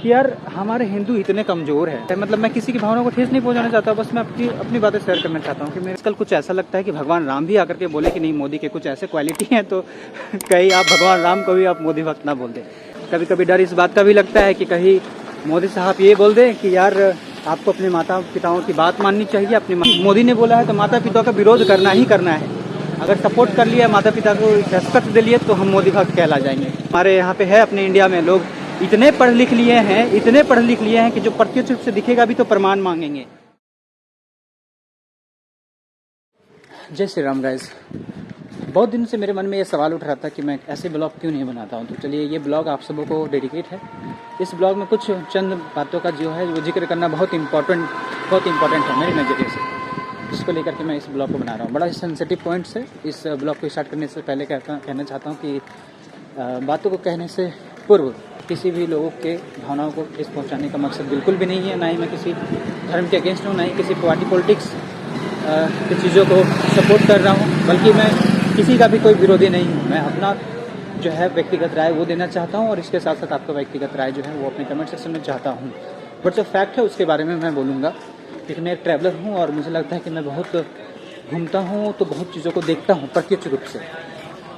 कि यार हमारे हिंदू इतने कमज़ोर है, मतलब मैं किसी की भावनाओं को ठेस नहीं पहुंचाना चाहता, बस मैं अपनी बातें शेयर करना चाहता हूँ कि मेरे कल कुछ ऐसा लगता है कि भगवान राम भी आकर के बोले कि नहीं मोदी के कुछ ऐसे क्वालिटी हैं, तो कहीं आप भगवान राम को भी आप मोदी भक्त ना बोल दें। कभी कभी डर इस बात का भी लगता है कि कहीं मोदी साहब ये बोल दें कि यार आपको अपने माता पिताओं की बात माननी चाहिए। अपने मोदी ने बोला है तो माता पिता का विरोध करना ही करना है। अगर सपोर्ट कर लिया, माता पिता को रेस्पेक्ट दे लिए, तो हम मोदी भक्त कहला जाएंगे। हमारे यहाँ पे है अपने इंडिया में लोग इतने पढ़ लिख लिए हैं कि जो प्रत्यक्ष रूप से दिखेगा भी तो प्रमाण मांगेंगे। जय श्री राम गाइस। बहुत दिन से मेरे मन में ये सवाल उठ रहा था कि मैं ऐसे ब्लॉग क्यों नहीं बनाता हूँ। तो चलिए, ये ब्लॉग आप सबों को डेडिकेट है। इस ब्लॉग में कुछ चंद बातों का जो है वो जिक्र करना बहुत इम्पोर्टेंट है मेरे नज़रिए से, जिसको लेकर के मैं इस ब्लॉग को बना रहा हूँ। बड़ा सेंसिटिव पॉइंट्स है। इस ब्लॉग को स्टार्ट करने से पहले कहना चाहता हूँ कि बातों को कहने से पूर्व किसी भी लोगों के भावनाओं को इस पहुंचाने का मकसद बिल्कुल भी नहीं है। ना ही मैं किसी धर्म के अगेंस्ट हूँ, ना ही किसी पार्टी पॉलिटिक्स की चीज़ों को सपोर्ट कर रहा हूँ, बल्कि मैं किसी का भी कोई विरोधी नहीं हूँ। मैं अपना जो है व्यक्तिगत राय वो देना चाहता हूँ, और इसके साथ साथ आपका व्यक्तिगत राय जो है वो अपने कमेंट सेक्शन में चाहता हूँ। बट जो फैक्ट है उसके बारे में मैं बोलूँगा, क्योंकि मैं एक ट्रैवलर हूँ और मुझे लगता है कि मैं बहुत घूमता हूँ, तो बहुत चीज़ों को देखता हूँ प्रत्यक्ष रूप से।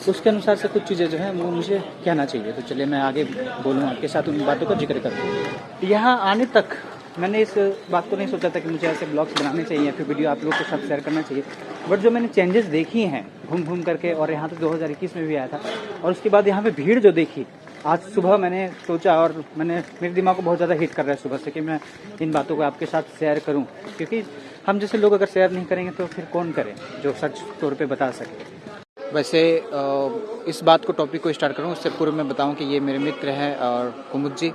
उसके अनुसार से कुछ चीज़ें जो है वो मुझे कहना चाहिए। तो चलिए मैं आगे बोलूँ आपके साथ, उन बातों का जिक्र करूँ। यहाँ आने तक मैंने इस बात को नहीं सोचा था कि मुझे ऐसे ब्लॉग्स बनाने चाहिए या फिर वीडियो आप लोगों के साथ शेयर करना चाहिए। बट जो मैंने चेंजेस देखी हैं घूम करके, और यहाँ तो 2021 में भी आया था, और उसके बाद यहाँ पे भीड़ जो देखी, आज सुबह मैंने सोचा, और मेरे दिमाग को बहुत ज़्यादा हिट कर रहा है सुबह से कि मैं इन बातों को आपके साथ शेयर करूँ, क्योंकि हम जैसे लोग अगर शेयर नहीं करेंगे तो फिर कौन करे जो सच तौर पर बता सके। वैसे इस बात को टॉपिक को स्टार्ट करूँ उससे पूर्व मैं बताऊं कि ये मेरे मित्र हैं, और कुमुद जी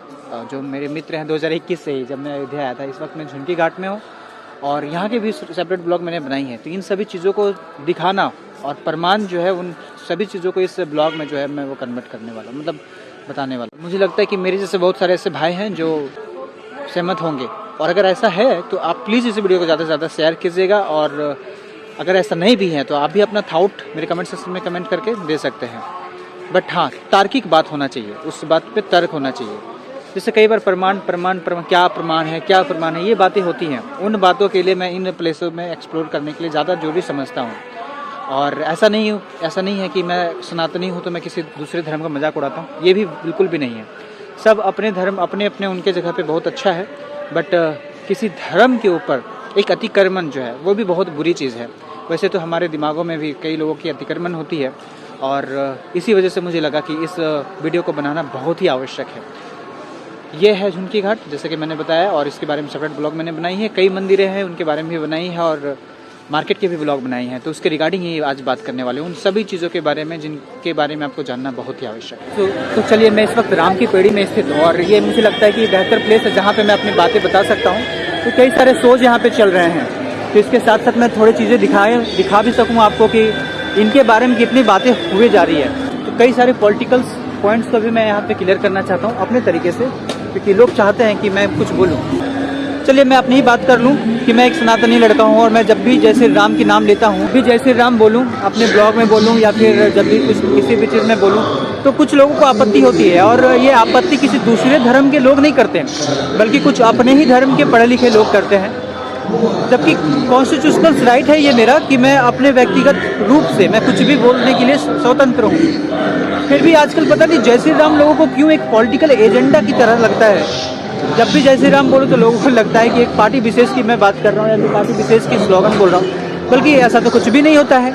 जो मेरे मित्र हैं 2021 से ही, जब मैं अयोध्या आया था। इस वक्त मैं झुनकी घाट में हूँ, और यहाँ के भी सेपरेट ब्लॉग मैंने बनाई हैं। तो इन सभी चीज़ों को दिखाना और प्रमाण जो है उन सभी चीज़ों को इस ब्लॉग में जो है मैं वो कन्वर्ट करने वाला, मतलब बताने वाला। मुझे लगता है कि मेरे जैसे बहुत सारे ऐसे भाई हैं जो सहमत होंगे, और अगर ऐसा है तो आप प्लीज़ इस वीडियो को ज़्यादा से ज़्यादा शेयर कीजिएगा, और अगर ऐसा नहीं भी है तो आप भी अपना थाउट मेरे कमेंट सेक्शन में कमेंट करके दे सकते हैं। बट हाँ, तार्किक बात होना चाहिए, उस बात पे तर्क होना चाहिए। जैसे कई बार प्रमाण क्या प्रमाण है ये बातें होती हैं। उन बातों के लिए मैं इन प्लेसों में एक्सप्लोर करने के लिए ज़्यादा जरूरी समझता हूँ। और ऐसा नहीं है कि मैं सनातनी हूँ तो मैं किसी दूसरे धर्म का मजाक उड़ाता हूँ, ये भी बिल्कुल भी नहीं है। सब अपने धर्म अपने उनके जगह पे बहुत अच्छा है, बट किसी धर्म के ऊपर एक अतिक्रमण जो है वो भी बहुत बुरी चीज़ है। वैसे तो हमारे दिमागों में भी कई लोगों की अतिक्रमण होती है, और इसी वजह से मुझे लगा कि इस वीडियो को बनाना बहुत ही आवश्यक है। ये है झुनकी घाट, जैसे कि मैंने बताया, और इसके बारे में सेपरेट ब्लॉग मैंने बनाई है। कई मंदिरें हैं उनके बारे में भी बनाई है, और मार्केट के भी ब्लॉग बनाए हैं। तो उसके रिगार्डिंग ही आज बात करने वाले हूँ, उन सभी चीज़ों के बारे में जिनके बारे में आपको जानना बहुत ही आवश्यक है। तो चलिए, मैं इस वक्त राम की पेड़ी में स्थित हूँ, और ये मुझे लगता है कि बेहतर प्लेस है जहाँ पर मैं अपनी बातें बता सकता हूँ। तो कई सारे शोज यहाँ पे चल रहे हैं, तो इसके साथ साथ मैं थोड़ी चीज़ें दिखा भी सकूँ आपको कि इनके बारे में कितनी बातें हुए जा रही है। तो कई सारे पॉलिटिकल पॉइंट्स को भी मैं यहाँ पे क्लियर करना चाहता हूँ अपने तरीके से, क्योंकि लोग चाहते हैं कि मैं कुछ बोलूँ। चलिए मैं अपनी ही बात कर लूँ कि मैं एक सनातनी लड़का हूँ, और मैं जब भी जय श्री राम की नाम लेता हूँ, भी जय श्री राम बोलूँ, अपने ब्लॉग में बोलूँ, या फिर जब भी किसी भी चीज़ में बोलूँ, तो कुछ लोगों को आपत्ति होती है। और ये आपत्ति किसी दूसरे धर्म के लोग नहीं करते हैं, बल्कि कुछ अपने ही धर्म के पढ़े लिखे लोग करते हैं। जबकि कॉन्स्टिट्यूशनल राइट है ये मेरा कि मैं अपने व्यक्तिगत रूप से मैं कुछ भी बोलने के लिए स्वतंत्र हूँ। फिर भी आजकल पता नहीं जय श्री राम लोगों को क्यों एक पॉलिटिकल एजेंडा की तरह लगता है। जब भी जय श्री राम बोलो तो लोगों को लगता है कि एक पार्टी विशेष की मैं बात कर रहा हूँ, या फिर पार्टी विशेष की स्लोगन बोल रहा हूँ, बल्कि ऐसा तो कुछ भी नहीं होता है।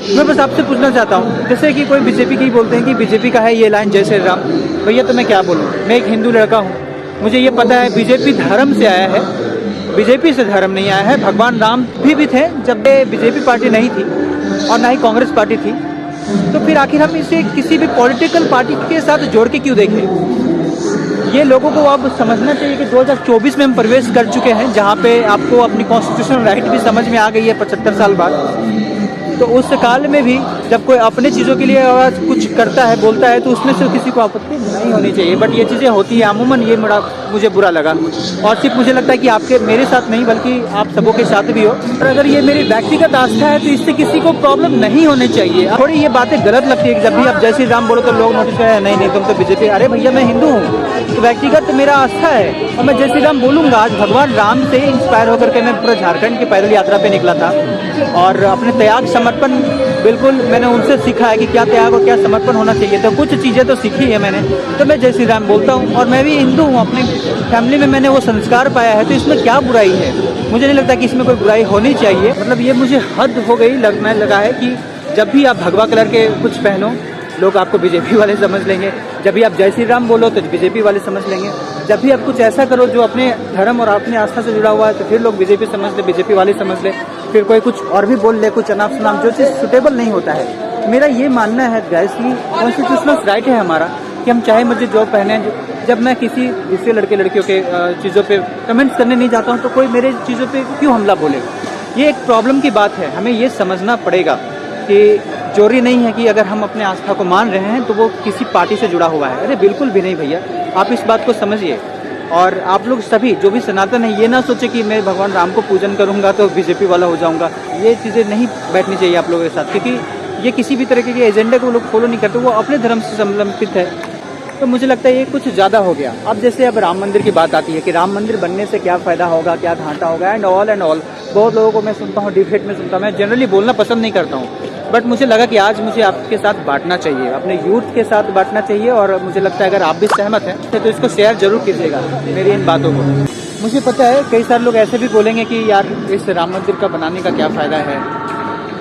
मैं बस आपसे पूछना चाहता हूँ, जैसे कि कोई बीजेपी की बोलते हैं कि बीजेपी का है ये लाइन जय श्री राम, भैया तो मैं क्या बोलूँ, मैं एक हिंदू लड़का हूँ, मुझे ये पता है बीजेपी धर्म से आया है, बीजेपी से धर्म नहीं आया है। भगवान राम भी थे जब बीजेपी पार्टी नहीं थी, और ना ही कांग्रेस पार्टी थी। तो फिर आखिर हम इसे किसी भी पॉलिटिकल पार्टी के साथ जोड़ के क्यों देखें? ये लोगों को अब समझना चाहिए कि 2024 में हम प्रवेश कर चुके हैं, जहाँ पे आपको अपनी कॉन्स्टिट्यूशनल राइट भी समझ में आ गई है 75 साल बाद। तो उस काल में भी जब कोई अपने चीज़ों के लिए कुछ करता है, बोलता है, तो उसमें से किसी को आपत्ति नहीं नहीं होनी चाहिए, बट ये चीज़ें होती है अमूमन, ये मुझे बुरा लगा। और सिर्फ मुझे लगता है कि आपके मेरे साथ नहीं बल्कि आप सबों के साथ भी हो। और अगर ये मेरी व्यक्तिगत आस्था है तो इससे किसी को प्रॉब्लम नहीं होनी चाहिए। थोड़ी ये बातें गलत लगती है कि जब भी आप जय श्री राम बोलो तो लोग नोटिस करें, नहीं नहीं तुम तो बीजेपी। अरे भैया मैं हिंदू हूँ, तो व्यक्तिगत मेरा आस्था है और मैं जय श्री राम बोलूँगा। आज भगवान राम से इंस्पायर होकर के मैं पूरा झारखंड की पैदल यात्रा पे निकला था और अपने त्याग समर्पण बिल्कुल मैंने उनसे सीखा है कि क्या त्याग और क्या समर्पण होना चाहिए। तो कुछ चीज़ें तो सीखी है मैंने, तो मैं जय श्री राम बोलता हूँ। और मैं भी हिंदू हूँ, अपनी फैमिली में मैंने वो संस्कार पाया है, तो इसमें क्या बुराई है? मुझे नहीं लगता कि इसमें कोई बुराई होनी चाहिए। मतलब ये मुझे हद हो गई लगा है कि जब भी आप भगवा कलर के कुछ पहनो लोग आपको बीजेपी वाले समझ लेंगे, जब भी आप जय श्री राम बोलो तो बीजेपी वाले समझ लेंगे, जब भी आप कुछ ऐसा करो जो अपने धर्म और अपनी आस्था से जुड़ा हुआ है तो फिर लोग बीजेपी समझ ले, बीजेपी वाले समझ ले, फिर कोई कुछ और भी बोल ले, कुछ अनाप शनाप, जो चीज़ सुटेबल नहीं होता है। मेरा ये मानना है गाइस कि कॉन्स्टिट्यूशनल राइट है हमारा कि हम चाहे मर्जी जो पहने। जब मैं किसी दूसरे लड़के लड़कियों के चीज़ों पे कमेंट्स करने नहीं जाता हूँ तो कोई मेरे चीज़ों पे क्यों हमला बोलेगा? ये एक प्रॉब्लम की बात है, हमें ये समझना पड़ेगा कि चोरी नहीं है कि अगर हम अपने आस्था को मान रहे हैं तो वो किसी पार्टी से जुड़ा हुआ है। अरे बिल्कुल भी नहीं भैया, आप इस बात को समझिए। और आप लोग सभी जो भी सनातन है ये ना सोचे कि मैं भगवान राम को पूजन करूंगा तो बीजेपी वाला हो जाऊंगा। ये चीज़ें नहीं बैठनी चाहिए आप लोगों के साथ, क्योंकि ये किसी भी तरीके के एजेंडे को वो लोग फॉलो नहीं करते, वो अपने धर्म से संबंधित है। तो मुझे लगता है ये कुछ ज़्यादा हो गया। अब जैसे अब राम मंदिर की बात आती है कि राम मंदिर बनने से क्या फ़ायदा होगा, क्या घाटा होगा, एंड ऑल बहुत लोगों को मैं सुनता हूँ, डिबेट में सुनता हूँ। मैं जनरली बोलना पसंद नहीं करता हूँ, बट मुझे लगा कि आज मुझे आपके साथ बांटना चाहिए, अपने यूथ के साथ बांटना चाहिए। और मुझे लगता है अगर आप भी सहमत हैं तो इसको शेयर जरूर कीजिएगा मेरी इन बातों को। मुझे पता है कई सारे लोग ऐसे भी बोलेंगे कि यार इस राम मंदिर का बनाने का क्या फ़ायदा है।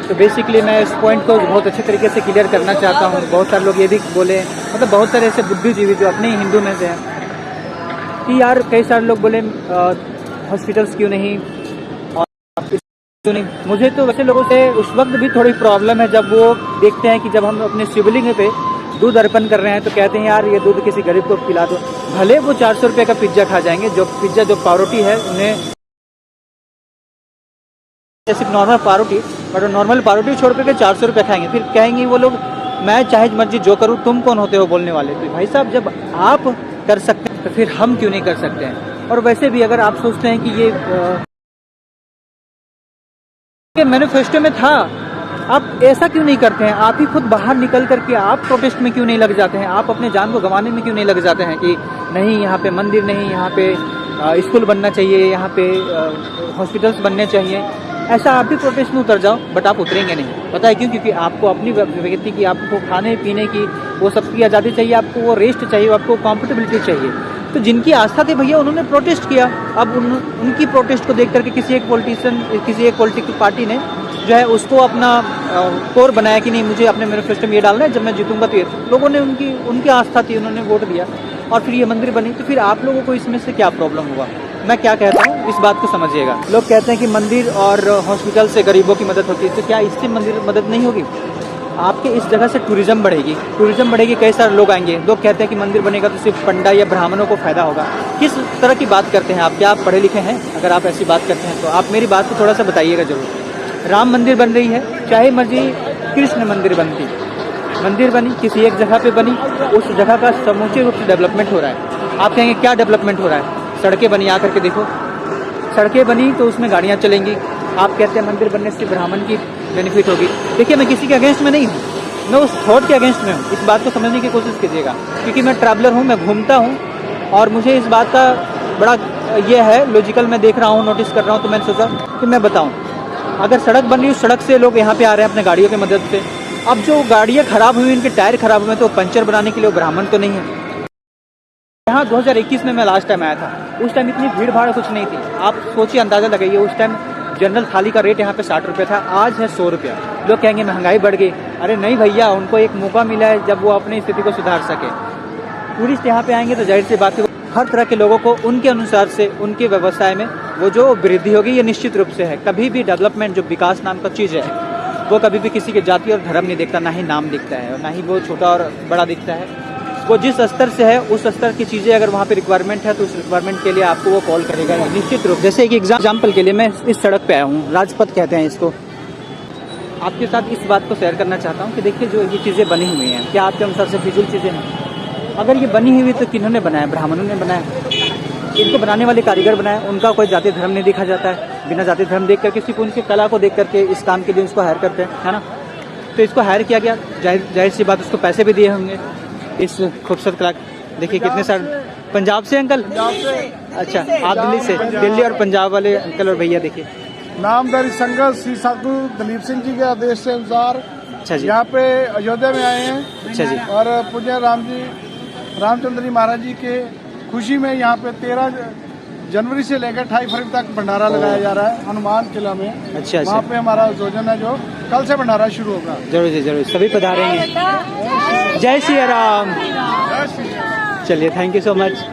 तो बेसिकली मैं इस पॉइंट को बहुत अच्छे तरीके से क्लियर करना चाहता हूँ। बहुत सारे लोग ये भी बोले, मतलब बहुत सारे ऐसे बुद्धिजीवी जो अपने हिंदू में से हैं कि यार कई सारे लोग बोले हॉस्पिटल्स क्यों नहीं और क्यों नहीं। मुझे तो वैसे लोगों से उस वक्त भी थोड़ी प्रॉब्लम है जब वो देखते हैं कि जब हम अपने शिवलिंग पे दूध अर्पण कर रहे हैं तो कहते हैं यार ये दूध किसी गरीब को पिला दो। भले वो 400 रुपये का पिज्ज़ा खा जाएंगे, जो पावरोटी है उन्हें सिर्फ नॉर्मल पावरोटी, बट नॉर्मल पावरोटी छोड़ करके 400 रुपये खाएंगे। फिर कहेंगे वो लोग मैं चाहे मर्जी जो करूँ, तुम कौन होते हो बोलने वाले? तो भाई साहब जब आप कर सकते हैं तो फिर हम क्यों नहीं कर सकते हैं? और वैसे भी अगर आप सोचते हैं कि ये मैनिफेस्टो में था, आप ऐसा क्यों नहीं करते हैं? आप ही खुद बाहर निकल करके आप प्रोटेस्ट में क्यों नहीं लग जाते हैं? आप अपने जान को गंवाने में क्यों नहीं लग जाते हैं कि नहीं यहाँ पे मंदिर नहीं, यहाँ पे स्कूल बनना चाहिए, यहाँ पे हॉस्पिटल्स बनने चाहिए। ऐसा आप भी प्रोटेस्ट में उतर जाओ, बट आप उतरेंगे नहीं। पता है क्यों? क्योंकि आपको अपनी व्यक्ति की, आपको खाने पीने की वो सबकी आज़ादी चाहिए, आपको वो रेस्ट चाहिए, आपको कंफर्टेबिलिटी चाहिए। तो जिनकी आस्था थी भैया उन्होंने प्रोटेस्ट किया। अब उनकी प्रोटेस्ट को देख करके किसी एक पॉलिटिकल पार्टी ने जो है उसको अपना कोर बनाया कि नहीं मुझे अपने मैनिफेस्टो में ये डालना है, जब मैं जीतूंगा तो ये। लोगों ने उनकी आस्था थी, उन्होंने वोट दिया और फिर ये मंदिर बनी। तो फिर आप लोगों को इसमें से क्या प्रॉब्लम हुआ? मैं क्या कहता हूँ इस बात को समझिएगा। लोग कहते हैं कि मंदिर और हॉस्पिटल से गरीबों की मदद होती है, तो क्या इससे मंदिर मदद नहीं होगी? आपके इस जगह से टूरिज्म बढ़ेगी, कई सारे लोग आएंगे। लोग कहते हैं कि मंदिर बनेगा तो सिर्फ पंडा या ब्राह्मणों को फायदा होगा। किस तरह की बात करते हैं आप? क्या आप पढ़े लिखे हैं? अगर आप ऐसी बात करते हैं तो आप मेरी बात को थोड़ा सा बताइएगा जरूर। राम मंदिर बन रही है, चाहे मर्जी कृष्ण मंदिर बनी, किसी एक जगह पे बनी, उस जगह का समूचे रूप से डेवलपमेंट हो रहा है। आप कहेंगे क्या डेवलपमेंट हो रहा है? सड़कें बनी, आकर के देखो, सड़कें बनी तो उसमें गाड़ियाँ चलेंगी। आप कहते हैं मंदिर बनने से ब्राह्मण की बेनिफिट होगी। देखिए मैं किसी के अगेंस्ट में नहीं हूँ, मैं उस थॉट के अगेंस्ट में हूँ। इस बात को समझने की कोशिश कीजिएगा, क्योंकि मैं ट्रैवलर हूँ, मैं घूमता हूँ और मुझे इस बात का बड़ा ये है लॉजिकल मैं देख रहा हूँ, नोटिस कर रहा हूँ। तो मैंने सोचा कि मैं बताऊँ, अगर सड़क बन रही है, उस सड़क से लोग यहाँ पे आ रहे हैं अपने गाड़ियों की मदद से। अब जो गाड़ियाँ खराब हुई, इनके टायर खराब हुए, तो पंचर बनाने के लिए ब्राह्मण तो नहीं है। यहाँ 2021 में मैं लास्ट टाइम आया था, उस टाइम इतनी भीड़ भाड़ कुछ नहीं थी। आप सोचिए, अंदाज़ा लगाइए, उस टाइम जनरल थाली का रेट यहाँ पे 60 रुपये था, आज है 100 रुपया। लोग कहेंगे महंगाई बढ़ गई। अरे नहीं भैया, उनको एक मौका मिला है जब वो अपनी स्थिति को सुधार सके। टूरिस्ट यहाँ पे आएंगे तो जाहिर सी बात है हर तरह के लोगों को उनके अनुसार से उनके व्यवसाय में वो जो वृद्धि होगी ये निश्चित रूप से है। कभी भी डेवलपमेंट, जो विकास नाम का चीज़ है, वो कभी भी किसी के जाति और धर्म नहीं देखता, ना ही नाम दिखता है और ना ही वो छोटा और बड़ा दिखता है। वो जिस स्तर से है उस स्तर की चीज़ें अगर वहाँ पे रिक्वायरमेंट है तो उस रिक्वायरमेंट के लिए आपको वो कॉल करेगा निश्चित रूप। जैसे एक एग्जाम्पल के लिए मैं इस सड़क पे आया हूँ, राजपथ कहते हैं इसको। आपके साथ इस बात को शेयर करना चाहता हूँ कि देखिए जो ये चीज़ें बनी हुई हैं, क्या आपके अनुसार से फिजूल चीज़ें हैं? अगर ये बनी हुई तो किन्होंने बनाया? ब्राह्मणों ने बनाया। इनको बनाने वाले कारीगर बनाए, उनका कोई जाति धर्म नहीं देखा जाता है। बिना जाति धर्म देख करके सिर्फ उनकी कला को देख करके इस काम के लिए उसको हायर करते हैं, है ना। तो इसको हायर किया गया, जाहिर सी बात उसको पैसे भी दिए होंगे। इस खूबसूरत कला देखिए कितने सारे। पंजाब से अंकल? अच्छा, आप दिल्ली से? दिल्ली और पंजाब वाले अंकल और भैया देखिए। नामधारी संघर्ष श्री सतगुरु दलीप सिंह जी के आदेश के अनुसार अच्छा जी, यहाँ पे अयोध्या में आए हैं। अच्छा जी। और पूज्य रामचंद्र जी महाराज जी के खुशी में यहाँ पे 13 जनवरी से लेकर 28 फरवरी तक भंडारा लगाया जा रहा है हनुमान किला में। अच्छा वहाँ पे हमारा जोजन है, जो कल से भंडारा शुरू होगा। जरूर जी जरूर, सभी पधारेंगे। जय श्री राम। चलिए, थैंक यू सो मच।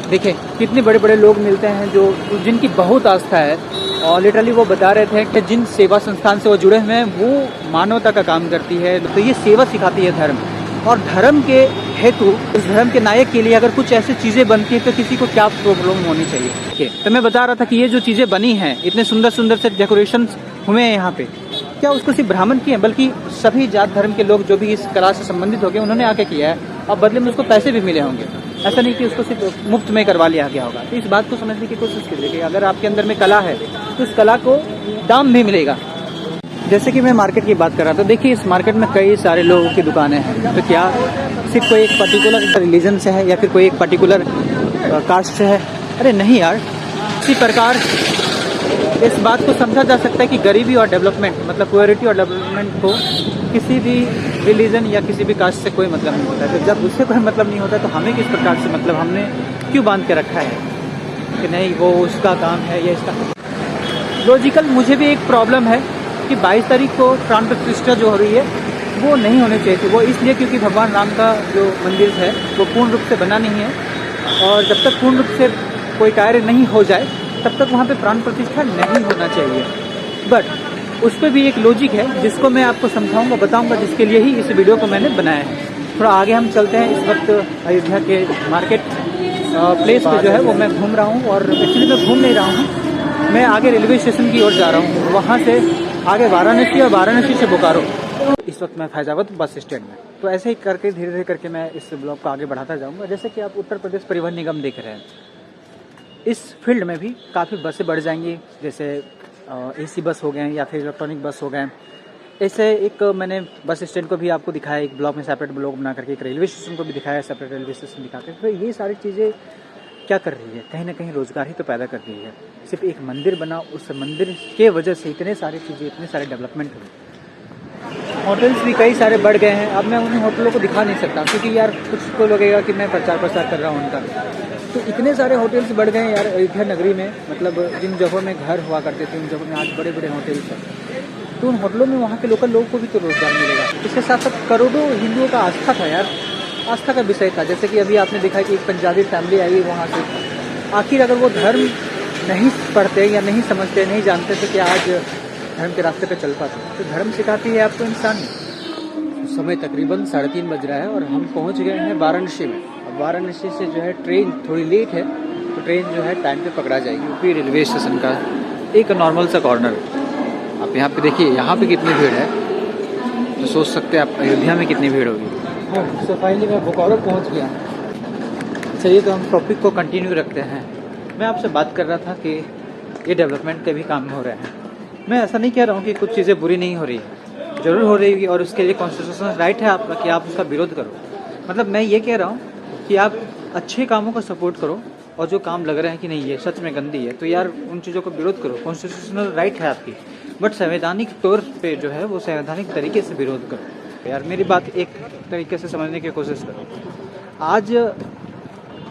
देखिए कितने बड़े बड़े लोग मिलते हैं जो जिनकी बहुत आस्था है, और लिटरली वो बता रहे थे कि जिन सेवा संस्थान से वो जुड़े हुए हैं वो मानवता का काम करती है। तो ये सेवा सिखाती है धर्म, और धर्म के हेतु उस धर्म के नायक के लिए अगर कुछ ऐसी चीज़ें बनती है तो किसी को क्या प्रॉब्लम होनी चाहिए। ठीक है, तो मैं बता रहा था कि ये जो चीज़ें बनी हैं, इतने सुंदर सुंदर से डेकोरेशन हुए हैं यहाँ पे, क्या उसको सिर्फ ब्राह्मण किए हैं, बल्कि सभी जात धर्म के लोग जो भी इस कला से संबंधित हो गए उन्होंने आके किया है, और बदले में उसको पैसे भी मिले होंगे। ऐसा नहीं कि उसको सिर्फ मुफ्त में करवा लिया गया होगा। तो इस बात को समझने की कोशिश कीजिए कि अगर आपके अंदर में कला है तो उस कला को दाम भी मिलेगा। जैसे कि मैं मार्केट की बात कर रहा था, देखिए इस मार्केट में कई सारे लोगों की दुकानें हैं। तो क्या सिर्फ कोई एक पर्टिकुलर रिलीजन से है या फिर कोई एक पर्टिकुलर कास्ट से है? अरे नहीं यार, इसी प्रकार इस बात को समझा जा सकता है कि गरीबी और डेवलपमेंट, मतलब पुअरिटी और डेवलपमेंट को किसी भी रिलीजन या किसी भी कास्ट से कोई मतलब नहीं होता है। तो जब उससे कोई मतलब नहीं होता तो हमें किस प्रकार से मतलब हमने क्यों बांध के रखा है कि नहीं वो उसका काम है या इसका। लॉजिकल मुझे भी एक प्रॉब्लम है कि 22 तारीख को प्राण प्रतिष्ठा जो हो रही है वो नहीं होनी चाहिए थी। वो इसलिए क्योंकि भगवान राम का जो मंदिर है वो पूर्ण रूप से बना नहीं है, और जब तक पूर्ण रूप से कोई कार्य नहीं हो जाए तब तक वहाँ पे प्राण प्रतिष्ठा नहीं होना चाहिए। बट उस पर भी एक लॉजिक है जिसको मैं आपको समझाऊंगा, बताऊंगा, जिसके लिए ही इस वीडियो को मैंने बनाया है। थोड़ा आगे हम चलते हैं। इस वक्त अयोध्या के मार्केट प्लेस पे जो है वो मैं घूम रहा हूँ, और एक्चुअली मैं घूम नहीं रहा हूँ, मैं आगे रेलवे स्टेशन की ओर जा रहा हूँ, वहाँ से आगे वाराणसी और वाराणसी से बोकारो। इस वक्त मैं फैजाबाद बस स्टैंड में। तो ऐसे ही करके धीरे धीरे करके मैं इस ब्लॉग को आगे बढ़ाता जाऊँगा। जैसे कि आप उत्तर प्रदेश परिवहन निगम देख रहे हैं, इस फील्ड में भी काफ़ी बसें बढ़ जाएंगी, जैसे एसी बस हो गए या फिर इलेक्ट्रॉनिक बस हो गए। ऐसे एक मैंने बस स्टैंड को भी आपको दिखाया एक ब्लॉग में, सेपरेट ब्लॉग बना करके, एक रेलवे स्टेशन को भी दिखाया सेपरेट रेलवे स्टेशन दिखा कर। तो ये सारी चीज़ें क्या कर रही है, कहीं ना कहीं रोजगार ही तो पैदा कर रही है। सिर्फ एक मंदिर बना, उस मंदिर के वजह से इतने सारी चीज़ें, इतने सारे डेवलपमेंट हुए। होटल्स भी कई सारे बढ़ गए हैं। अब मैं उन होटलों को दिखा नहीं सकता क्योंकि यार कुछ को लगेगा कि मैं प्रचार प्रसार कर रहा हूँ उनका। तो इतने सारे होटल्स बढ़ गए हैं यार अयोध्या नगरी में, मतलब जिन जगहों में घर हुआ करते थे उन जगहों में आज बड़े बड़े होटल्स हैं। तो उन होटलों में वहाँ के लोकल लोगों को भी तो रोजगार मिलेगा। इसके साथ साथ करोड़ों हिंदुओं का आस्था था यार, आस्था का विषय था। जैसे कि अभी आपने देखा कि एक पंजाबी फैमिली आई वहाँ से, आखिर अगर वो धर्म नहीं पढ़ते या नहीं समझते, नहीं जानते थे कि आज धर्म के रास्ते पे चल पाते, तो धर्म सिखाती है आपको इंसान। समय तकरीबन 3:30 बज रहा है और हम पहुँच गए हैं वाराणसी में। अब वाराणसी से जो है ट्रेन थोड़ी लेट है, तो ट्रेन जो है टाइम पे पकड़ा जाएगी। यूपी रेलवे स्टेशन का एक नॉर्मल सा कॉर्नर। आप यहाँ पे देखिए, यहाँ पे कितनी भीड़ है, तो सोच सकते हैं आप अयोध्या में कितनी भीड़ होगी। हाँ, तो फाइनली मैं बोकारो पहुँच गया। चलिए तो हम टॉपिक को कंटिन्यू रखते हैं। मैं आपसे बात कर रहा था कि ये डेवलपमेंट के भी काम हो रहे हैं। मैं ऐसा नहीं कह रहा हूँ कि कुछ चीज़ें बुरी नहीं हो रही है, ज़रूर हो रही है, और उसके लिए कॉन्स्टिट्यूशनल राइट है आपका कि आप उसका विरोध करो। मतलब मैं ये कह रहा हूँ कि आप अच्छे कामों का सपोर्ट करो, और जो काम लग रहे हैं कि नहीं ये सच में गंदी है, तो यार उन चीज़ों को विरोध करो, कॉन्स्टिट्यूशनल राइट है आपकी। बट संवैधानिक तौर पे जो है वो संवैधानिक तरीके से विरोध करो। यार मेरी बात एक तरीके से समझने की कोशिश करो। आज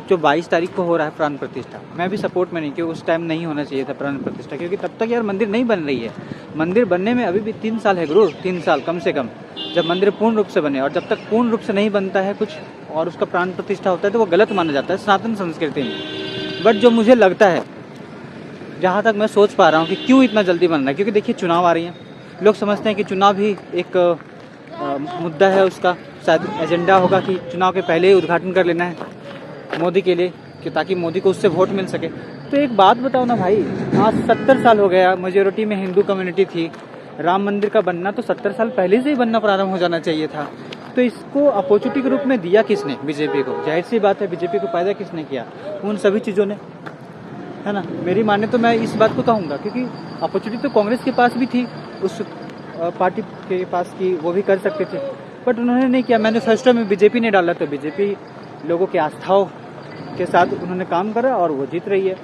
जो 22 तारीख को हो रहा है प्राण प्रतिष्ठा, मैं भी सपोर्ट में नहीं, क्योंकि उस टाइम नहीं होना चाहिए था प्राण प्रतिष्ठा, क्योंकि तब तक यार मंदिर नहीं बन रही है। मंदिर बनने में अभी भी 3 साल है गुरु, 3 साल कम से कम, जब मंदिर पूर्ण रूप से बने। और जब तक पूर्ण रूप से नहीं बनता है कुछ और उसका प्राण प्रतिष्ठा होता है तो वो गलत माना जाता है सनातन संस्कृति में। बट जो मुझे लगता है, जहाँ तक मैं सोच पा रहा हूँ कि क्यों इतना जल्दी बन रहा है, क्योंकि देखिए चुनाव आ रही हैं, लोग समझते हैं कि चुनाव भी एक मुद्दा है, उसका शायद एजेंडा होगा कि चुनाव के पहले ही उद्घाटन कर लेना है मोदी के लिए, कि ताकि मोदी को उससे वोट मिल सके। तो एक बात बताओ ना भाई, आज 70 साल हो गया, मेजोरिटी में हिंदू कम्युनिटी थी, राम मंदिर का बनना तो 70 साल पहले से ही बनना प्रारंभ हो जाना चाहिए था। तो इसको अपॉर्चुनिटी के रूप में दिया किसने? बीजेपी को। जाहिर सी बात है बीजेपी को पैदा किसने किया? उन सभी चीज़ों ने, है ना। मेरी माने तो मैं इस बात को कहूँगा, क्योंकि अपॉर्चुनिटी तो कांग्रेस के पास भी थी, उस पार्टी के पास की, वो भी कर सकते थे, बट उन्होंने नहीं किया। मैनिफेस्टो में बीजेपी ने डाला तो बीजेपी लोगों के आस्थाओं के साथ उन्होंने काम करा और वो जीत रही है।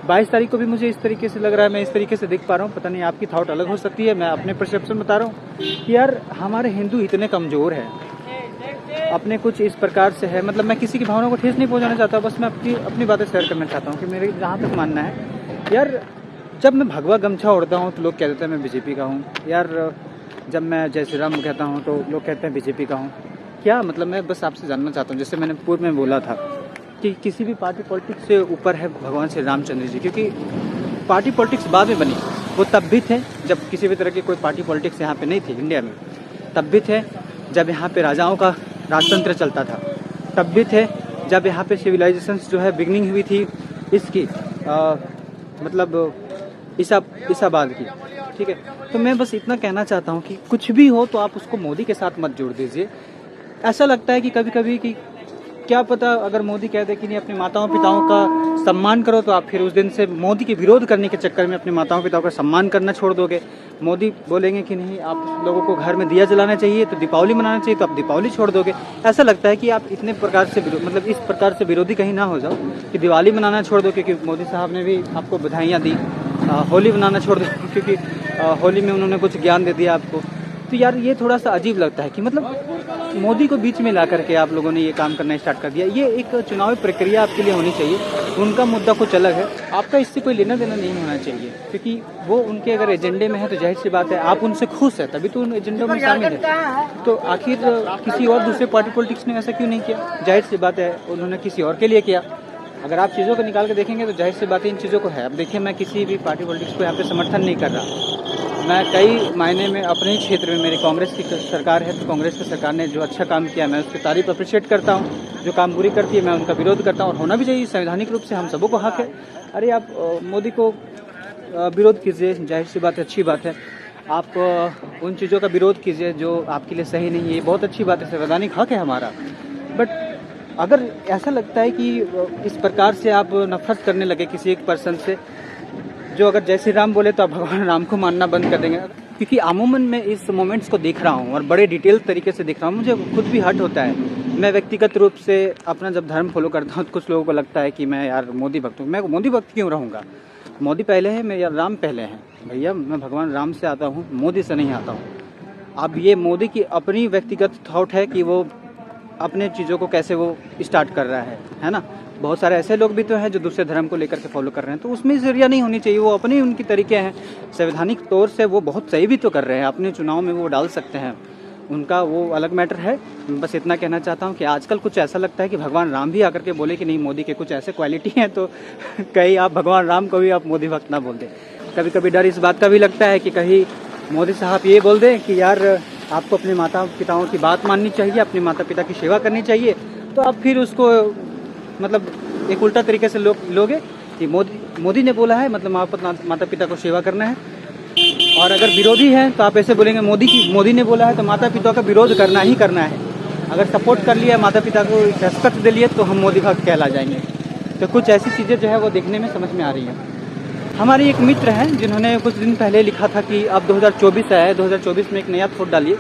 22 तारीख को भी मुझे इस तरीके से लग रहा है, मैं इस तरीके से देख पा रहा हूँ। पता नहीं आपकी थॉट अलग हो सकती है, मैं अपने परसेप्शन बता रहा हूँ कि यार हमारे हिंदू इतने कमज़ोर हैं, अपने कुछ इस प्रकार से है। मतलब मैं किसी की भावना को ठेस नहीं पहुँचाना चाहता, बस मैं अपनी बातें शेयर करना चाहता हूँ कि मेरे जहाँ तक मानना है यार, जब मैं भगवा गमछा ओढ़ता हूँ तो लोग कह देते हैं मैं बीजेपी का हूँ यार, जब मैं जय श्री राम कहता हूँ तो लोग कहते हैं बीजेपी का हूँ। क्या मतलब, मैं बस आपसे जानना चाहता हूँ, जैसे मैंने पूर्व में बोला था कि किसी भी पार्टी पॉलिटिक्स से ऊपर है भगवान श्री रामचंद्र जी, क्योंकि पार्टी पॉलिटिक्स बाद में बनी, वो तब भी थे जब किसी भी तरह की कोई पार्टी पॉलिटिक्स यहाँ पे नहीं थी इंडिया में, तब भी थे जब यहाँ पे राजाओं का राजतंत्र चलता था, तब भी थे जब यहाँ पे सिविलाइजेशन जो है बिगनिंग हुई थी इसकी मतलब ईसाबाद की, ठीक है। तो मैं बस इतना कहना चाहता हूँ कि कुछ भी हो तो आप उसको मोदी के साथ मत जोड़ दीजिए। ऐसा लगता है कि कभी कभी कि क्या पता अगर मोदी कह दे कि नहीं अपने माताओं पिताओं का सम्मान करो, तो आप फिर उस दिन से मोदी के विरोध करने के चक्कर में अपने माताओं पिताओं का सम्मान करना छोड़ दोगे। मोदी बोलेंगे कि नहीं आप लोगों को घर में दिया जलाना चाहिए तो दीपावली मनाना चाहिए, तो आप दीपावली छोड़ दोगे। ऐसा लगता है कि आप इतने प्रकार से मतलब इस प्रकार से विरोधी कहीं ना हो जाओ कि दिवाली मनाना छोड़ दो, क्योंकि मोदी साहब ने भी आपको बधाइयाँ दी। होली मनाना छोड़ दो क्योंकि होली में उन्होंने कुछ ज्ञान दे दिया आपको। तो यार ये थोड़ा सा अजीब लगता है कि मतलब मोदी को बीच में ला करके आप लोगों ने ये काम करना स्टार्ट कर दिया। ये एक चुनावी प्रक्रिया आपके लिए होनी चाहिए, उनका मुद्दा कुछ अलग है, आपका इससे कोई लेना देना नहीं होना चाहिए, क्योंकि वो उनके अगर एजेंडे में है तो जाहिर सी बात है आप उनसे खुश है तभी तो उन एजेंडों में शामिल है। तो आखिर किसी और दूसरे पार्टी पॉलिटिक्स ने ऐसा क्यों नहीं किया? जाहिर सी बात है उन्होंने किसी और के लिए किया। अगर आप चीज़ों को निकाल के देखेंगे तो जाहिर सी बात है इन चीज़ों को है। अब देखिए मैं किसी भी पार्टी पॉलिटिक्स को यहाँ पे समर्थन नहीं कर रहा, मैं कई मायने में अपने ही क्षेत्र में मेरी कांग्रेस की सरकार है तो कांग्रेस की सरकार ने जो अच्छा काम किया मैं उसकी तारीफ अप्रिशिएट करता हूँ, जो काम बुरी करती है मैं उनका विरोध करता हूँ, और होना भी चाहिए, संवैधानिक रूप से हम सबों को हक है। अरे आप मोदी को विरोध कीजिए, जाहिर सी बात है, अच्छी बात है। आप उन चीज़ों का विरोध कीजिए जो आपके लिए सही नहीं है, ये बहुत अच्छी बात है, संवैधानिक हक है हमारा। बट अगर ऐसा लगता है कि इस प्रकार से आप नफरत करने लगे किसी एक पर्सन से, जो अगर जय श्री राम बोले तो आप भगवान राम को मानना बंद कर देंगे, क्योंकि अमूमन मैं इस मोमेंट्स को देख रहा हूँ और बड़े डिटेल तरीके से देख रहा हूँ, मुझे खुद भी हर्ट होता है। मैं व्यक्तिगत रूप से अपना जब धर्म फॉलो करता हूँ तो कुछ लोगों को लगता है कि मैं यार मोदी भक्त हूँ। मैं मोदी भक्त क्यों रहूँगा? मोदी पहले है, मैं यार राम पहले हैं भैया, मैं भगवान राम से आता हूँ, मोदी से नहीं आता हूँ। अब ये मोदी की अपनी व्यक्तिगत थॉट है कि वो अपने चीज़ों को कैसे वो स्टार्ट कर रहा है ना। बहुत सारे ऐसे लोग भी तो हैं जो दूसरे धर्म को लेकर के फॉलो कर रहे हैं, तो उसमें जरिया नहीं होनी चाहिए। वो अपने उनकी तरीके हैं, संवैधानिक तौर से वो बहुत सही भी तो कर रहे हैं, अपने चुनाव में वो डाल सकते हैं, उनका वो अलग मैटर है। बस इतना कहना चाहता हूँ कि आजकल कुछ ऐसा लगता है कि भगवान राम भी आकर के बोले कि नहीं मोदी के कुछ ऐसे क्वालिटी हैं, तो कहीं आप भगवान राम को भी आप मोदी भक्त ना बोल दें। कभी कभी डर इस बात का भी लगता है कि कहीं मोदी साहब ये बोल दें कि यार आपको अपने माता पिताओं की बात माननी चाहिए, अपने माता पिता की सेवा करनी चाहिए, तो आप फिर उसको मतलब एक उल्टा तरीके से लोगे कि मोदी ने बोला है मतलब आप माता पिता को सेवा करना है, और अगर विरोधी है तो आप ऐसे बोलेंगे मोदी ने बोला है तो माता पिता का विरोध करना ही करना है। अगर सपोर्ट कर लिया, माता पिता को रेस्पेक्ट दे लिए, तो हम मोदी भक्त कहला जाएंगे। तो कुछ ऐसी चीज़ें जो है वो देखने में समझ में आ रही हैं। हमारे एक मित्र हैं जिन्होंने कुछ दिन पहले लिखा था कि अब 2024 आया है, 2024 में एक नया थॉट डालिए।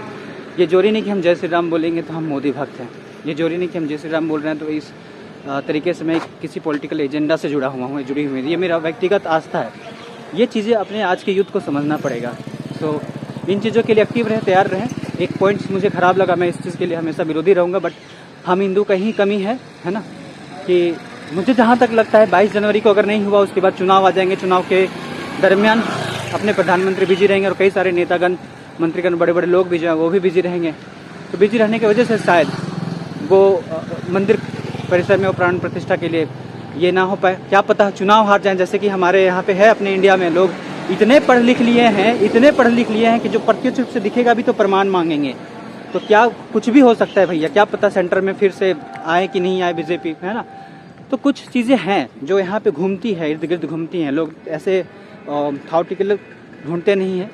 ये जोरी नहीं कि हम जय श्री राम बोलेंगे तो हम मोदी भक्त हैं, ये जोरी नहीं कि हम जय श्री राम बोल रहे हैं तो इस तरीके से मैं किसी पॉलिटिकल एजेंडा से जुड़ी हुई हूँ। ये मेरा व्यक्तिगत आस्था है। ये चीज़ें अपने आज के यूथ को समझना पड़ेगा। तो इन चीज़ों के लिए एक्टिव रहें, तैयार रहें। एक पॉइंट्स मुझे ख़राब लगा, मैं इस चीज़ के लिए हमेशा विरोधी रहूँगा, बट हम हिंदू का ही कमी है ना, कि मुझे जहाँ तक लगता है 22 जनवरी को अगर नहीं हुआ उसके बाद चुनाव आ जाएंगे, चुनाव के दरमियान अपने प्रधानमंत्री बिजी रहेंगे और कई सारे नेतागण मंत्रीगण बड़े बड़े लोग भी जो हैं वो भी बिजी रहेंगे। तो बिजी रहने की वजह से शायद वो मंदिर परिसर में वो प्राण प्रतिष्ठा के लिए ये ना हो पाए, क्या पता चुनाव हार जाएं। जैसे कि हमारे यहाँ पे है अपने इंडिया में लोग इतने पढ़ लिख लिए हैं कि जो प्रत्यक्ष रूप से दिखेगा भी तो प्रमाण मांगेंगे। तो क्या कुछ भी हो सकता है भैया, क्या पता सेंटर में फिर से आए कि नहीं आए बीजेपी, है ना। तो कुछ चीज़ें हैं जो यहाँ पे घूमती है, इर्द गिर्द घूमती हैं। लोग ऐसे थाउटिकल ढूंढते नहीं हैं,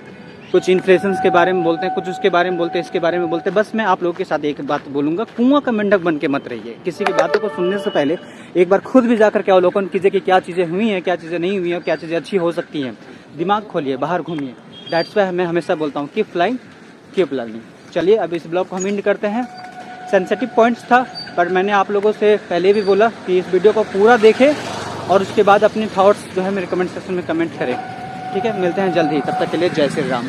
कुछ इन्फ्लेशन के बारे में बोलते हैं, कुछ उसके बारे में बोलते हैं, इसके बारे में बोलते हैं। बस मैं आप लोगों के साथ एक बात बोलूँगा, कुआं का मेंढक बन के मत रहिए। किसी की बातों को सुनने से पहले एक बार खुद भी जाकर के अवलोकन कीजिए कि क्या चीज़ें हुई हैं, क्या चीज़ें नहीं हुई हैं, क्या चीज़ें अच्छी हो सकती हैं। दिमाग खोलिए, बाहर घूमिए। दैट्स वाई मैं हमेशा बोलता हूँ कीप फ्लाइंग कीप लर्निंग। चलिए अब इस ब्लॉग को हम एंड करते हैं। सेंसिटिव पॉइंट्स था, पर मैंने आप लोगों से पहले भी बोला कि इस वीडियो को पूरा देखें और उसके बाद अपने थॉट्स जो है मेरे कमेंट सेक्शन में कमेंट करें। ठीक है, मिलते हैं जल्द ही, तब तक के लिए जय श्री राम।